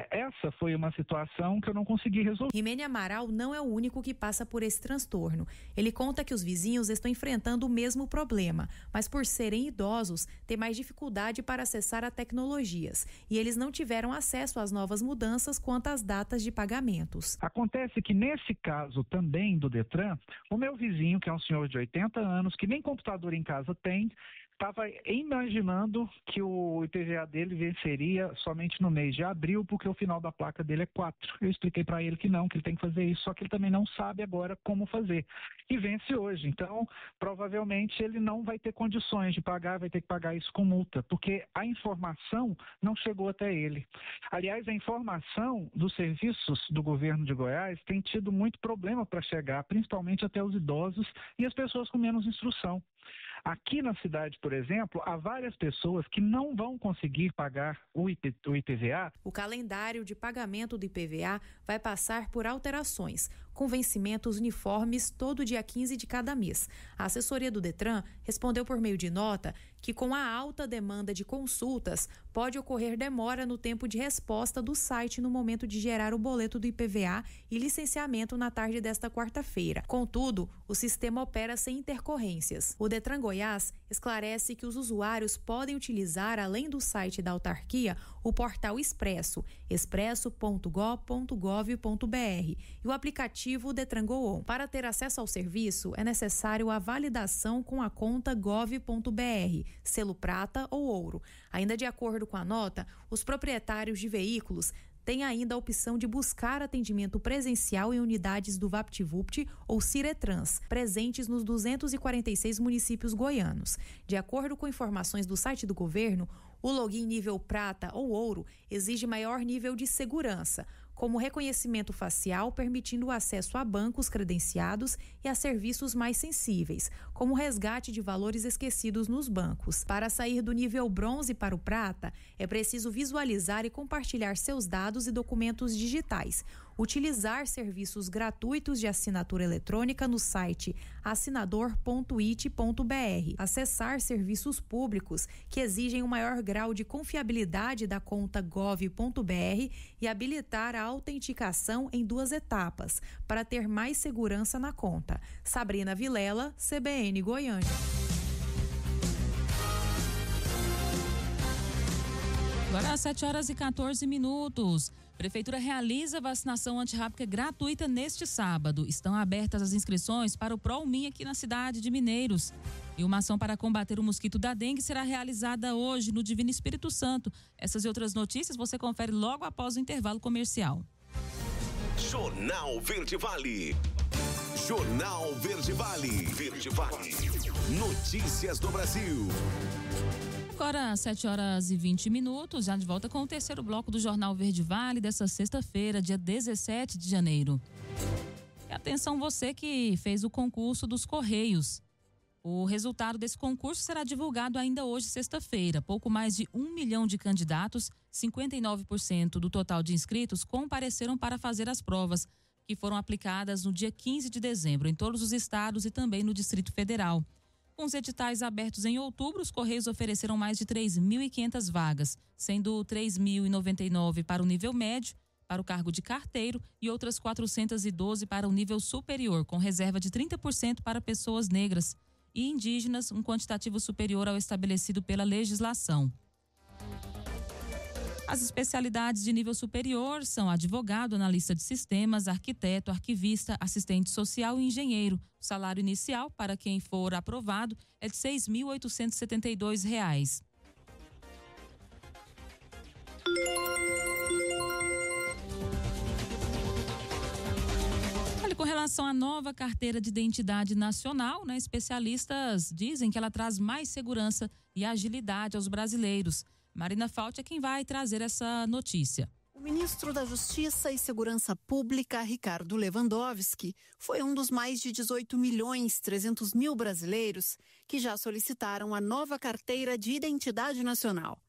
essa foi uma situação que eu não consegui resolver. Rimene Amaral não é o único que passa por esse transtorno. Ele conta que os vizinhos estão enfrentando o mesmo problema, mas por serem idosos, têm mais dificuldade para acessar as tecnologias. E eles não tiveram acesso às novas mudanças quanto às datas de pagamentos. Acontece que nesse caso também do Detran, o meu vizinho, que é um senhor de 80 anos, que nem computador em casa tem, estava imaginando que o IPVA dele venceria somente no mês de abril, porque o final da placa dele é 4. Eu expliquei para ele que ele tem que fazer isso, só que ele também não sabe agora como fazer. E vence hoje, então provavelmente ele não vai ter condições de pagar, vai ter que pagar isso com multa, porque a informação não chegou até ele. Aliás, a informação dos serviços do governo de Goiás tem tido muito problema para chegar, principalmente até os idosos e as pessoas com menos instrução. Aqui na cidade, por exemplo, há várias pessoas que não vão conseguir pagar o IPVA. O calendário de pagamento do IPVA vai passar por alterações, com vencimentos uniformes todo dia 15 de cada mês. A assessoria do Detran respondeu por meio de nota que, com a alta demanda de consultas, pode ocorrer demora no tempo de resposta do site no momento de gerar o boleto do IPVA e licenciamento na tarde desta quarta-feira. Contudo, o sistema opera sem intercorrências. O Detran Goiás esclarece que os usuários podem utilizar, além do site da autarquia, o portal Expresso, expresso.go.gov.br e o aplicativo Detran Go On. Para ter acesso ao serviço, é necessário a validação com a conta gov.br, selo prata ou ouro. Ainda de acordo com a nota, os proprietários de veículos tem ainda a opção de buscar atendimento presencial em unidades do VaptVupt ou Ciretrans, presentes nos 246 municípios goianos. De acordo com informações do site do governo, o login nível prata ou ouro exige maior nível de segurança, como reconhecimento facial, permitindo o acesso a bancos credenciados e a serviços mais sensíveis, como resgate de valores esquecidos nos bancos. Para sair do nível bronze para o prata, é preciso visualizar e compartilhar seus dados e documentos digitais, utilizar serviços gratuitos de assinatura eletrônica no site assinador.it.br, acessar serviços públicos que exigem um maior grau de confiabilidade da conta gov.br e habilitar a autenticação em 2 etapas, para ter mais segurança na conta. Sabrina Vilela, CBN Goiânia. Agora às 7h14. Prefeitura realiza vacinação antirrábica gratuita neste sábado. Estão abertas as inscrições para o ProUmin aqui na cidade de Mineiros. E uma ação para combater o mosquito da dengue será realizada hoje no Divino Espírito Santo. Essas e outras notícias você confere logo após o intervalo comercial. Jornal Verde Vale. Jornal Verde Vale. Verde Vale. Notícias do Brasil. Agora, 7h20, já de volta com o terceiro bloco do Jornal Verde Vale dessa sexta-feira, dia 17 de janeiro. E atenção você que fez o concurso dos Correios. O resultado desse concurso será divulgado ainda hoje, sexta-feira. Pouco mais de 1 milhão de candidatos, 59% do total de inscritos, compareceram para fazer as provas, que foram aplicadas no dia 15 de dezembro, em todos os estados e também no Distrito Federal. Com os editais abertos em outubro, os Correios ofereceram mais de 3.500 vagas, sendo 3.099 para o nível médio, para o cargo de carteiro, e outras 412 para o nível superior, com reserva de 30% para pessoas negras e indígenas, um quantitativo superior ao estabelecido pela legislação. As especialidades de nível superior são advogado, analista de sistemas, arquiteto, arquivista, assistente social e engenheiro. O salário inicial, para quem for aprovado, é de R$ 6.872. Com relação à nova carteira de identidade nacional, especialistas dizem que ela traz mais segurança e agilidade aos brasileiros. Marina Fauci é quem vai trazer essa notícia. O ministro da Justiça e Segurança Pública, Ricardo Lewandowski, foi um dos mais de 18.300.000 brasileiros que já solicitaram a nova carteira de identidade nacional.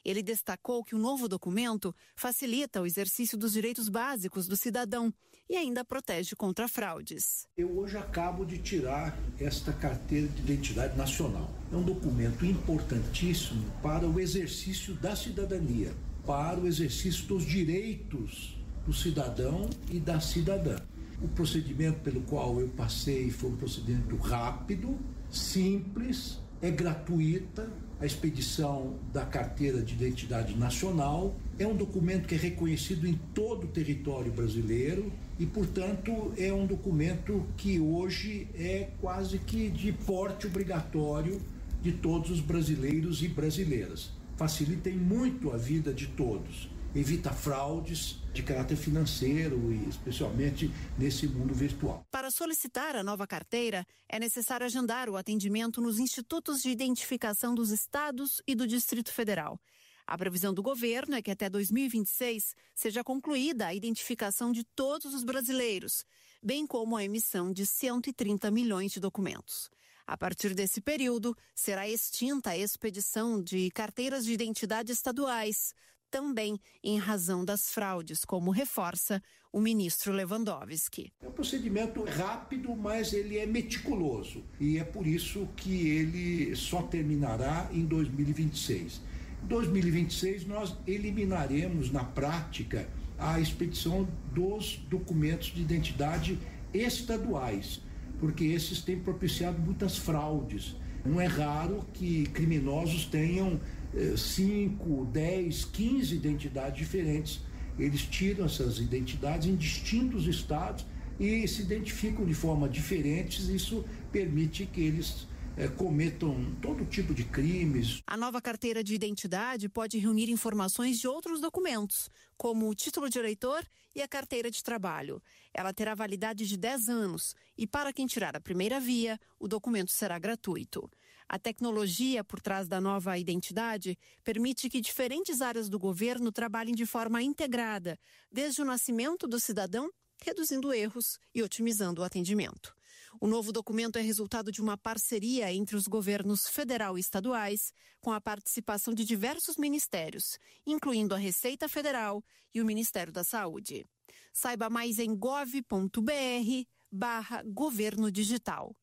Ele destacou que o novo documento facilita o exercício dos direitos básicos do cidadão e ainda protege contra fraudes. Eu hoje acabo de tirar esta carteira de identidade nacional. É um documento importantíssimo para o exercício da cidadania, para o exercício dos direitos do cidadão e da cidadã. O procedimento pelo qual eu passei foi um procedimento rápido, simples, é gratuita. A expedição da carteira de identidade nacional é um documento que é reconhecido em todo o território brasileiro e, portanto, é um documento que hoje é quase que de porte obrigatório de todos os brasileiros e brasileiras. Facilita muito a vida de todos, evita fraudes de caráter financeiro e especialmente nesse mundo virtual. Para solicitar a nova carteira, é necessário agendar o atendimento nos institutos de identificação dos estados e do Distrito Federal. A previsão do governo é que até 2026 seja concluída a identificação de todos os brasileiros, bem como a emissão de 130 milhões de documentos. A partir desse período, será extinta a expedição de carteiras de identidade estaduais, também em razão das fraudes, como reforça o ministro Lewandowski. É um procedimento rápido, mas ele é meticuloso e é por isso que ele só terminará em 2026. Em 2026 nós eliminaremos na prática a expedição dos documentos de identidade estaduais, porque esses têm propiciado muitas fraudes Não é raro que criminosos tenham 5, 10, 15 identidades diferentes. Eles tiram essas identidades em distintos estados e se identificam de forma diferente. Isso permite que eles cometam todo tipo de crimes. A nova carteira de identidade pode reunir informações de outros documentos, como o título de eleitor e a carteira de trabalho. Ela terá validade de 10 anos e, para quem tirar a primeira via, o documento será gratuito. A tecnologia por trás da nova identidade permite que diferentes áreas do governo trabalhem de forma integrada, desde o nascimento do cidadão, reduzindo erros e otimizando o atendimento. O novo documento é resultado de uma parceria entre os governos federal e estaduais, com a participação de diversos ministérios, incluindo a Receita Federal e o Ministério da Saúde. Saiba mais em gov.br/governo digital.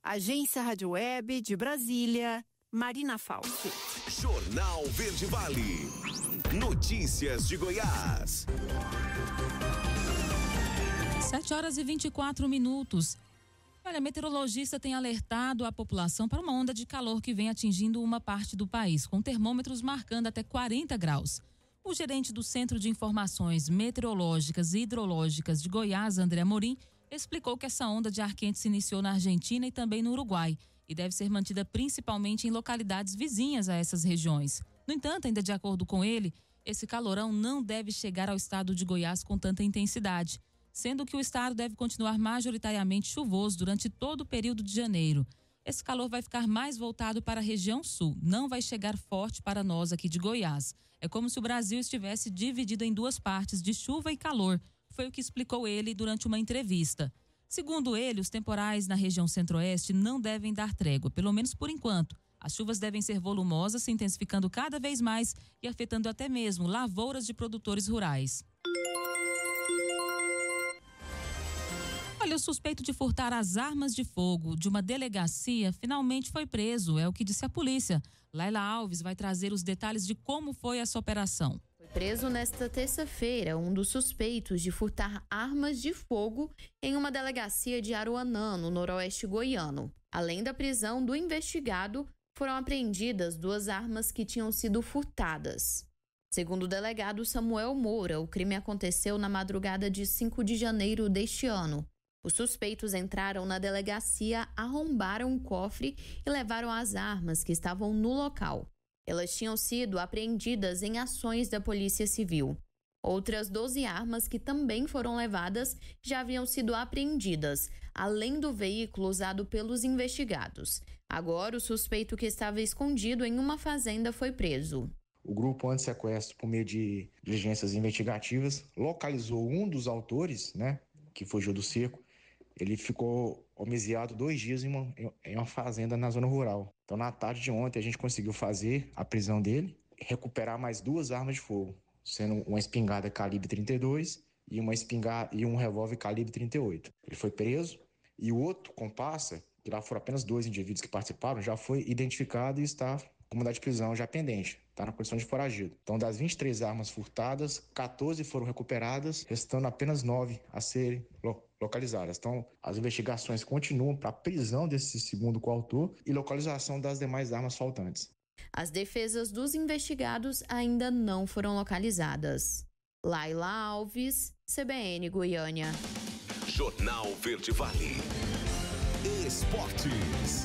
Agência Rádio Web de Brasília, Marina Falco. Jornal Verde Vale. Notícias de Goiás. 7h24. Olha, a meteorologista tem alertado a população para uma onda de calor que vem atingindo uma parte do país, com termômetros marcando até 40 graus. O gerente do Centro de Informações Meteorológicas e Hidrológicas de Goiás, André Amorim, explicou que essa onda de ar quente se iniciou na Argentina e também no Uruguai e deve ser mantida principalmente em localidades vizinhas a essas regiões. No entanto, ainda de acordo com ele, esse calorão não deve chegar ao estado de Goiás com tanta intensidade, sendo que o estado deve continuar majoritariamente chuvoso durante todo o período de janeiro. Esse calor vai ficar mais voltado para a região sul, não vai chegar forte para nós aqui de Goiás. É como se o Brasil estivesse dividido em duas partes de chuva e calor, foi o que explicou ele durante uma entrevista. Segundo ele, os temporais na região centro-oeste não devem dar trégua, pelo menos por enquanto. As chuvas devem ser volumosas, se intensificando cada vez mais e afetando até mesmo lavouras de produtores rurais. Olha, o suspeito de furtar as armas de fogo de uma delegacia finalmente foi preso, é o que disse a polícia. Laila Alves vai trazer os detalhes de como foi essa operação. Foi preso nesta terça-feira um dos suspeitos de furtar armas de fogo em uma delegacia de Aruanã, no noroeste goiano. Além da prisão do investigado, foram apreendidas 2 armas que tinham sido furtadas. Segundo o delegado Samuel Moura, o crime aconteceu na madrugada de 5 de janeiro deste ano. Os suspeitos entraram na delegacia, arrombaram o cofre e levaram as armas que estavam no local. Elas tinham sido apreendidas em ações da Polícia Civil. Outras 12 armas que também foram levadas já haviam sido apreendidas, além do veículo usado pelos investigados. Agora, o suspeito que estava escondido em uma fazenda foi preso. O grupo anti-sequestro, por meio de diligências investigativas, localizou um dos autores, que fugiu do cerco. Ele ficou homicidiado 2 dias em uma fazenda na zona rural. Então, na tarde de ontem, a gente conseguiu fazer a prisão dele, recuperar mais 2 armas de fogo, sendo uma espingarda calibre 32 e um revólver calibre 38. Ele foi preso e o outro comparsa, que lá foram apenas 2 indivíduos que participaram, já foi identificado e está com mandado de prisão já pendente. Está na condição de foragido. Então, das 23 armas furtadas, 14 foram recuperadas, restando apenas 9 a serem localizadas. Então, as investigações continuam para a prisão desse segundo coautor e localização das demais armas faltantes. As defesas dos investigados ainda não foram localizadas. Laila Alves, CBN Goiânia. Jornal Verde Vale. Esportes.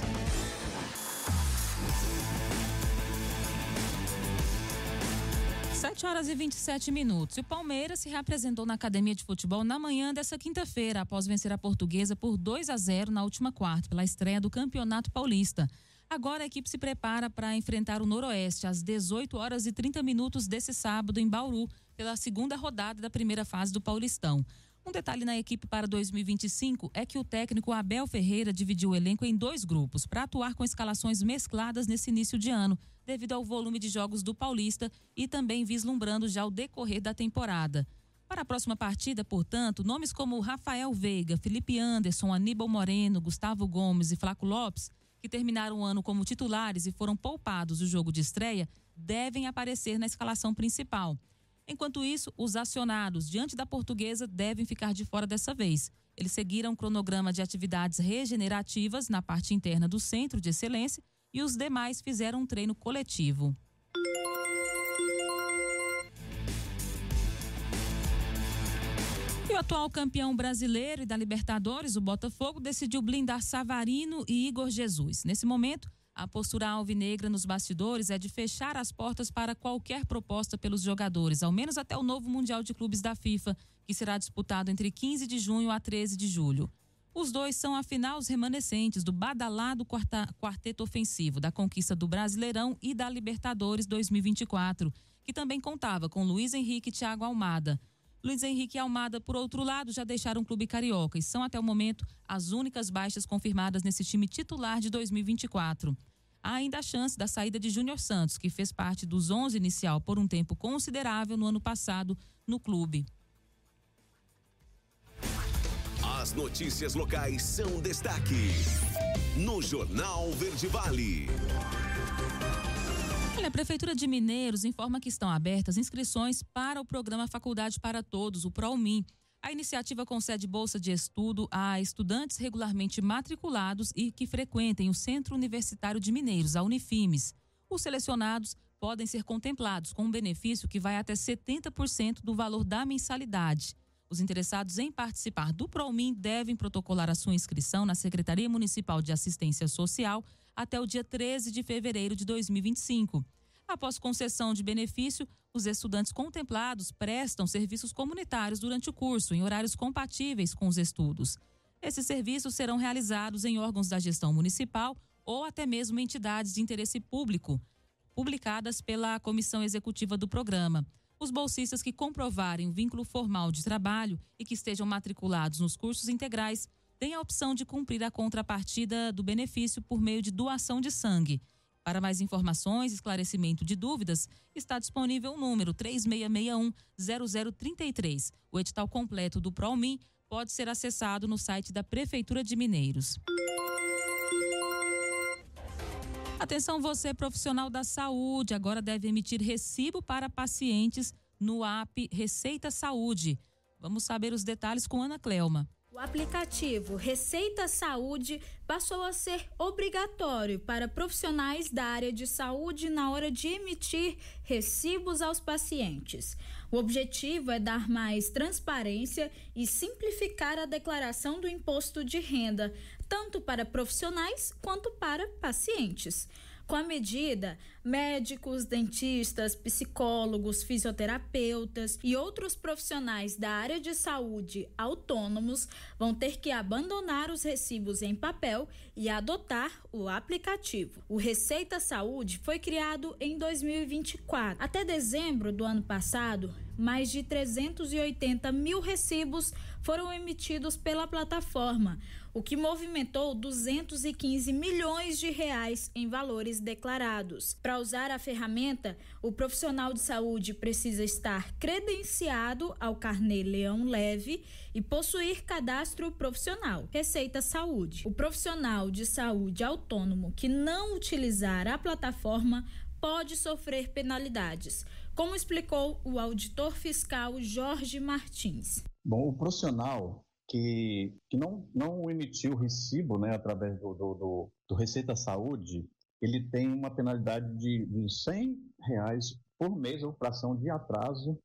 Sete horas e 27 minutos. O Palmeiras se reapresentou na academia de futebol na manhã dessa quinta-feira, após vencer a Portuguesa por 2-0 na última quarta, pela estreia do Campeonato Paulista. Agora a equipe se prepara para enfrentar o Noroeste às 18 horas e 30 minutos desse sábado em Bauru, pela segunda rodada da primeira fase do Paulistão. Um detalhe na equipe para 2025 é que o técnico Abel Ferreira dividiu o elenco em 2 grupos para atuar com escalações mescladas nesse início de ano, devido ao volume de jogos do Paulista e também vislumbrando já o decorrer da temporada. Para a próxima partida, portanto, nomes como Rafael Veiga, Felipe Anderson, Aníbal Moreno, Gustavo Gomes e Flaco Lopes, que terminaram o ano como titulares e foram poupados do jogo de estreia, devem aparecer na escalação principal. Enquanto isso, os acionados diante da Portuguesa devem ficar de fora dessa vez. Eles seguiram um cronograma de atividades regenerativas na parte interna do Centro de Excelência, e os demais fizeram um treino coletivo. E o atual campeão brasileiro e da Libertadores, o Botafogo, decidiu blindar Savarino e Igor Jesus. Nesse momento, a postura alvinegra nos bastidores é de fechar as portas para qualquer proposta pelos jogadores, ao menos até o novo Mundial de Clubes da FIFA, que será disputado entre 15 de junho a 13 de julho. Os dois são, afinal, os remanescentes do badalado quarteto ofensivo da conquista do Brasileirão e da Libertadores 2024, que também contava com Luiz Henrique e Thiago Almada. Luiz Henrique e Almada, por outro lado, já deixaram o clube carioca e são, até o momento, as únicas baixas confirmadas nesse time titular de 2024. Há ainda a chance da saída de Júnior Santos, que fez parte dos 11 inicial por um tempo considerável no ano passado no clube. As notícias locais são destaque no Jornal Verde Vale. Olha, a Prefeitura de Mineiros informa que estão abertas inscrições para o programa Faculdade para Todos, o ProUni. A iniciativa concede bolsa de estudo a estudantes regularmente matriculados e que frequentem o Centro Universitário de Mineiros, a Unifimes. Os selecionados podem ser contemplados com um benefício que vai até 70% do valor da mensalidade. Os interessados em participar do ProUni devem protocolar a sua inscrição na Secretaria Municipal de Assistência Social até o dia 13 de fevereiro de 2025. Após concessão de benefício, os estudantes contemplados prestam serviços comunitários durante o curso, em horários compatíveis com os estudos. Esses serviços serão realizados em órgãos da gestão municipal ou até mesmo entidades de interesse público, publicadas pela Comissão Executiva do Programa. Os bolsistas que comprovarem o vínculo formal de trabalho e que estejam matriculados nos cursos integrais têm a opção de cumprir a contrapartida do benefício por meio de doação de sangue. Para mais informações e esclarecimento de dúvidas, está disponível o número 3661-0033. O edital completo do ProUni pode ser acessado no site da Prefeitura de Mineiros. Atenção, você profissional da saúde, agora deve emitir recibo para pacientes no app Receita Saúde. Vamos saber os detalhes com Ana Clelma. O aplicativo Receita Saúde passou a ser obrigatório para profissionais da área de saúde na hora de emitir recibos aos pacientes. O objetivo é dar mais transparência e simplificar a declaração do imposto de renda, tanto para profissionais quanto para pacientes. Com a medida, médicos, dentistas, psicólogos, fisioterapeutas e outros profissionais da área de saúde autônomos vão ter que abandonar os recibos em papel e adotar o aplicativo. O Receita Saúde foi criado em 2024. Até dezembro do ano passado, mais de 380 mil recibos foram emitidos pela plataforma, o que movimentou 215 milhões de reais em valores declarados. Para usar a ferramenta, o profissional de saúde precisa estar credenciado ao carnê Leão Leve e possuir cadastro profissional. Receita Saúde. O profissional de saúde autônomo que não utilizar a plataforma pode sofrer penalidades, como explicou o auditor fiscal Jorge Martins. Bom, o profissional que não emitiu recibo, né, através do Receita Saúde, ele tem uma penalidade de R$100 por mês ou fração de atraso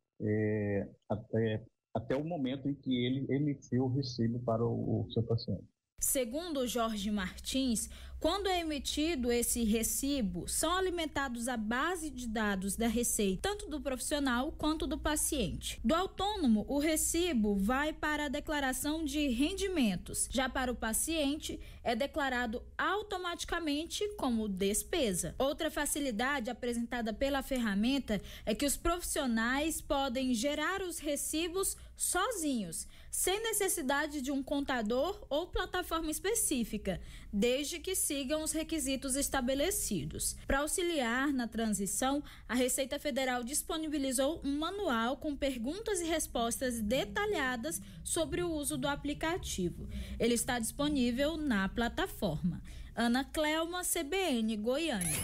até o momento em que ele emitiu o recibo para o seu paciente. Segundo Jorge Martins, quando é emitido esse recibo, são alimentados a base de dados da Receita, tanto do profissional quanto do paciente. Do autônomo, o recibo vai para a declaração de rendimentos. Já para o paciente, é declarado automaticamente como despesa. Outra facilidade apresentada pela ferramenta é que os profissionais podem gerar os recibos sozinhos, sem necessidade de um contador ou plataforma específica, desde que sigam os requisitos estabelecidos. Para auxiliar na transição, a Receita Federal disponibilizou um manual com perguntas e respostas detalhadas sobre o uso do aplicativo. Ele está disponível na plataforma. Ana Clelma, CBN Goiânia.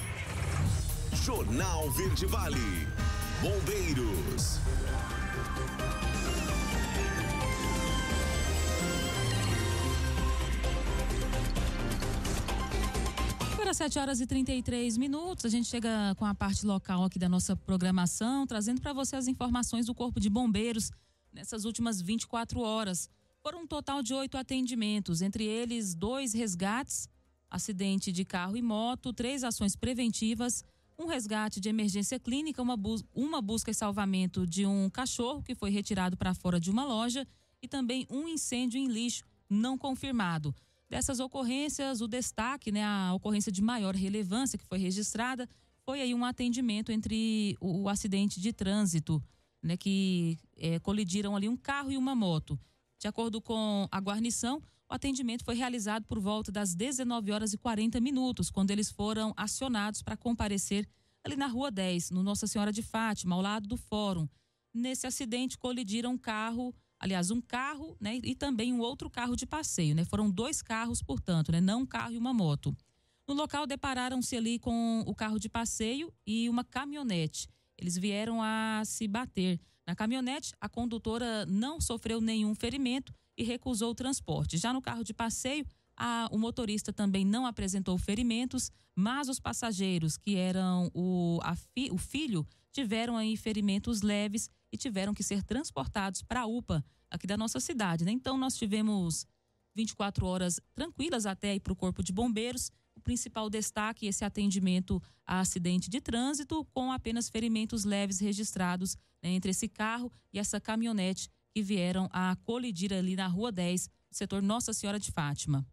Jornal Verde Vale. Bombeiros. Agora 7h33, a gente chega com a parte local aqui da nossa programação, trazendo para você as informações do Corpo de Bombeiros nessas últimas 24 horas. Foram um total de 8 atendimentos, entre eles 2 resgates, acidente de carro e moto, 3 ações preventivas, um resgate de emergência clínica, uma busca e salvamento de um cachorro que foi retirado para fora de uma loja e também um incêndio em lixo não confirmado. Dessas ocorrências, o destaque, a ocorrência de maior relevância que foi registrada, foi aí um atendimento entre o acidente de trânsito, que colidiram ali um carro e uma moto. De acordo com a guarnição, o atendimento foi realizado por volta das 19h40, quando eles foram acionados para comparecer ali na Rua 10, no Nossa Senhora de Fátima, ao lado do Fórum. Nesse acidente colidiram um carro e também um outro carro de passeio, Foram 2 carros, portanto, não um carro e uma moto. No local depararam-se ali com o carro de passeio e uma caminhonete. Eles vieram a se bater. Na caminhonete, a condutora não sofreu nenhum ferimento e recusou o transporte. Já no carro de passeio, o motorista também não apresentou ferimentos, mas os passageiros, que eram o filho, tiveram aí ferimentos leves e tiveram que ser transportados para a UPA aqui da nossa cidade. Então, nós tivemos 24 horas tranquilas até aí para o Corpo de Bombeiros. O principal destaque, esse atendimento a acidente de trânsito, com apenas ferimentos leves registrados entre esse carro e essa caminhonete que vieram a colidir ali na Rua 10, setor Nossa Senhora de Fátima.